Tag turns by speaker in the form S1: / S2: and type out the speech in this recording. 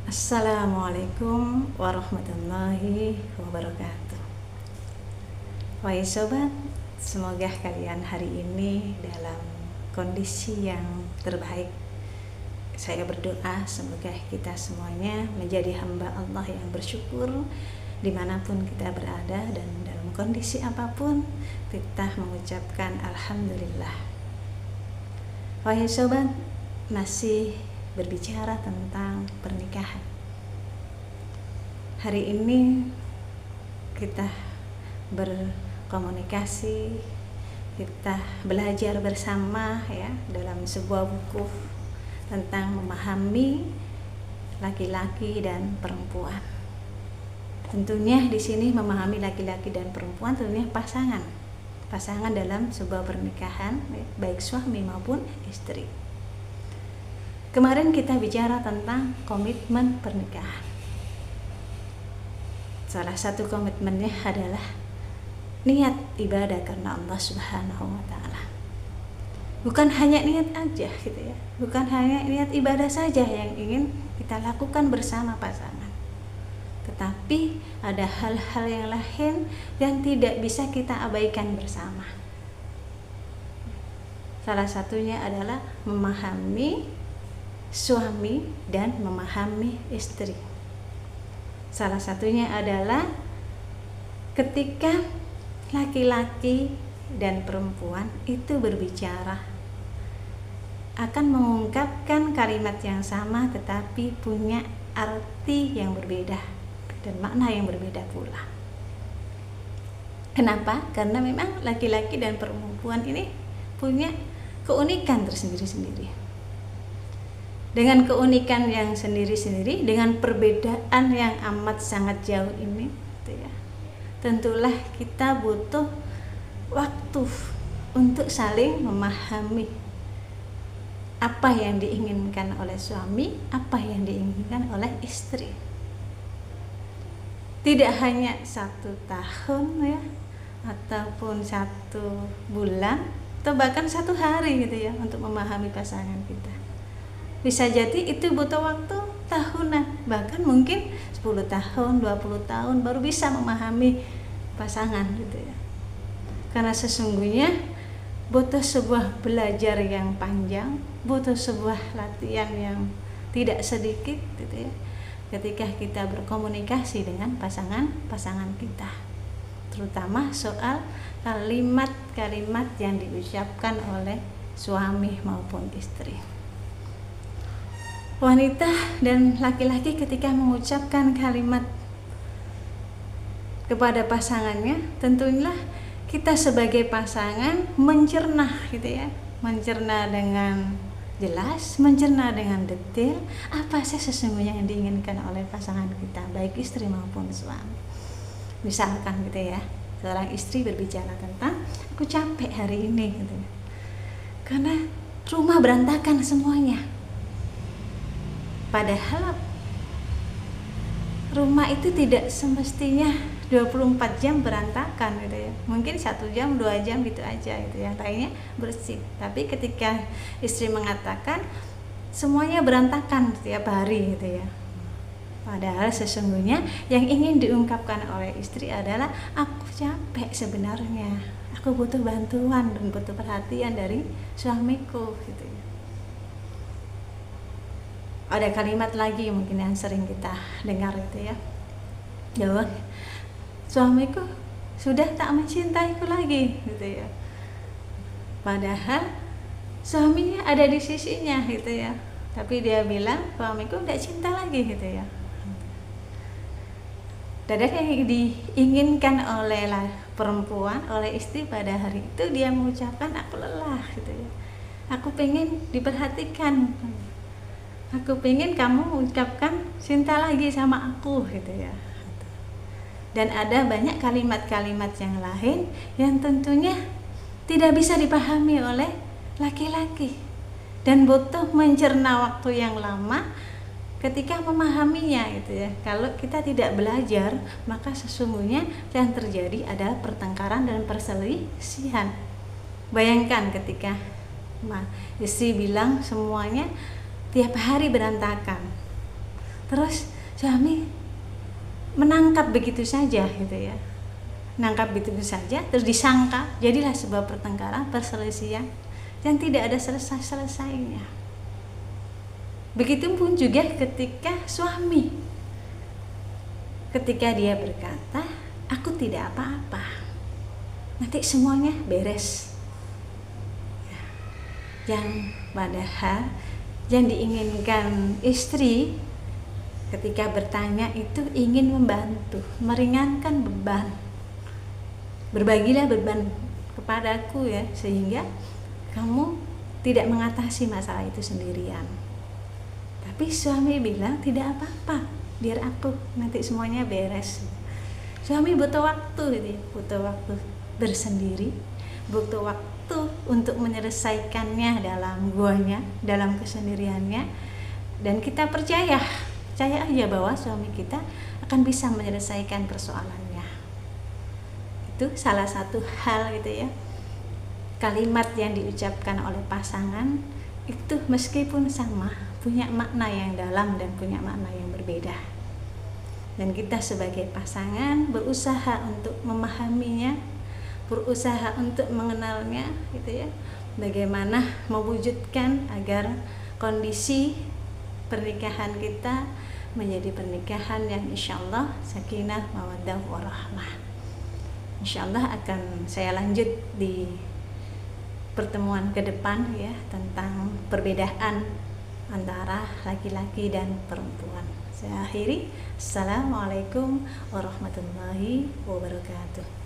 S1: Assalamualaikum warahmatullahi wabarakatuh. Wahai sobat, semoga kalian hari ini dalam kondisi yang terbaik. Saya berdoa semoga kita semuanya menjadi hamba Allah yang bersyukur dimanapun kita berada, dan dalam kondisi apapun kita mengucapkan Alhamdulillah. Wahai sobat, masih berbicara tentang pernikahan. Hari ini kita berkomunikasi, kita belajar bersama ya dalam sebuah buku tentang memahami laki-laki dan perempuan. Tentunya di sini memahami laki-laki dan perempuan tentunya pasangan dalam sebuah pernikahan, baik suami maupun istri. Kemarin kita bicara tentang komitmen pernikahan. Salah satu komitmennya adalah niat ibadah karena Allah Subhanahu wa Ta'ala. Bukan hanya niat aja gitu ya, bukan hanya niat ibadah saja yang ingin kita lakukan bersama pasangan, tetapi ada hal-hal yang lain yang tidak bisa kita abaikan bersama. Salah satunya adalah memahami suami dan memahami istri. Salah satunya adalah ketika laki-laki dan perempuan itu berbicara akan mengungkapkan kalimat yang sama tetapi punya arti yang berbeda dan makna yang berbeda pula. Kenapa? Karena memang laki-laki dan perempuan ini punya keunikan tersendiri-sendiri. Dengan keunikan yang sendiri-sendiri, dengan perbedaan yang amat sangat jauh ini gitu ya, tentulah kita butuh waktu untuk saling memahami apa yang diinginkan oleh suami, apa yang diinginkan oleh istri. Tidak hanya 1 tahun ya, ataupun 1 bulan, atau bahkan 1 hari gitu ya untuk memahami pasangan kita. Bisa jadi itu butuh waktu tahunan, bahkan mungkin 10 tahun, 20 tahun baru bisa memahami pasangan gitu ya. Karena sesungguhnya butuh sebuah belajar yang panjang, butuh sebuah latihan yang tidak sedikit gitu ya, ketika kita berkomunikasi dengan pasangan kita, terutama soal kalimat-kalimat yang diucapkan oleh suami maupun istri. Wanita dan laki-laki ketika mengucapkan kalimat kepada pasangannya, tentunya kita sebagai pasangan mencerna gitu ya, mencerna dengan jelas, mencerna dengan detail apa sih sesungguhnya yang diinginkan oleh pasangan kita, baik istri maupun suami. Misalkan gitu ya, seorang istri berbicara tentang aku capek hari ini gitu ya, karena rumah berantakan semuanya. Padahal rumah itu tidak semestinya 24 jam berantakan gitu ya. Mungkin 1 jam, 2 jam gitu aja gitu ya, lainnya bersih. Tapi ketika istri mengatakan semuanya berantakan setiap hari gitu ya, padahal sesungguhnya yang ingin diungkapkan oleh istri adalah aku capek sebenarnya, aku butuh bantuan dan butuh perhatian dari suamiku gitu ya. Ada kalimat lagi mungkin yang sering kita dengar gitu ya, jawab suamiku sudah tak mencintaiku lagi gitu ya, padahal suaminya ada di sisinya gitu ya, tapi dia bilang suamiku tidak cinta lagi gitu ya. Dan yang diinginkan oleh perempuan, oleh istri pada hari itu, dia mengucapkan aku lelah gitu ya, aku pengen diperhatikan, aku pengen kamu mengucapkan cinta lagi sama aku gitu ya. Dan ada banyak kalimat-kalimat yang lain yang tentunya tidak bisa dipahami oleh laki-laki dan butuh mencerna waktu yang lama ketika memahaminya gitu ya. Kalau kita tidak belajar, maka sesungguhnya yang terjadi adalah pertengkaran dan perselisihan. Bayangkan ketika istri bilang semuanya tiap hari berantakan, Terus suami menangkap begitu saja gitu ya, nangkap begitu saja, terus disangka, jadilah sebuah pertengkaran, perselisihan yang tidak ada selesai-selesainya. Begitupun juga ketika suami, ketika dia berkata, aku tidak apa-apa, nanti semuanya beres. Yang padahal yang diinginkan istri ketika bertanya itu ingin membantu, meringankan beban. Berbagilah beban kepadaku ya, sehingga kamu tidak mengatasi masalah itu sendirian. Tapi suami bilang tidak apa-apa, biar aku, nanti semuanya beres. Suami butuh waktu gitu ya, butuh waktu bersendiri, butuh waktu untuk menyelesaikannya dalam guanya, dalam kesendiriannya. Dan kita percaya aja bahwa suami kita akan bisa menyelesaikan persoalannya. Itu salah satu hal gitu ya, kalimat yang diucapkan oleh pasangan itu meskipun sama, punya makna yang dalam dan punya makna yang berbeda. Dan kita sebagai pasangan berusaha untuk memahaminya, berusaha untuk mengenalnya gitu ya, bagaimana mewujudkan agar kondisi pernikahan kita menjadi pernikahan yang insyaallah sakinah, mawaddah, warahmah. Insyaallah akan saya lanjut di pertemuan ke depan ya, tentang perbedaan antara laki-laki dan perempuan. Saya akhiri. Assalamualaikum warahmatullahi wabarakatuh.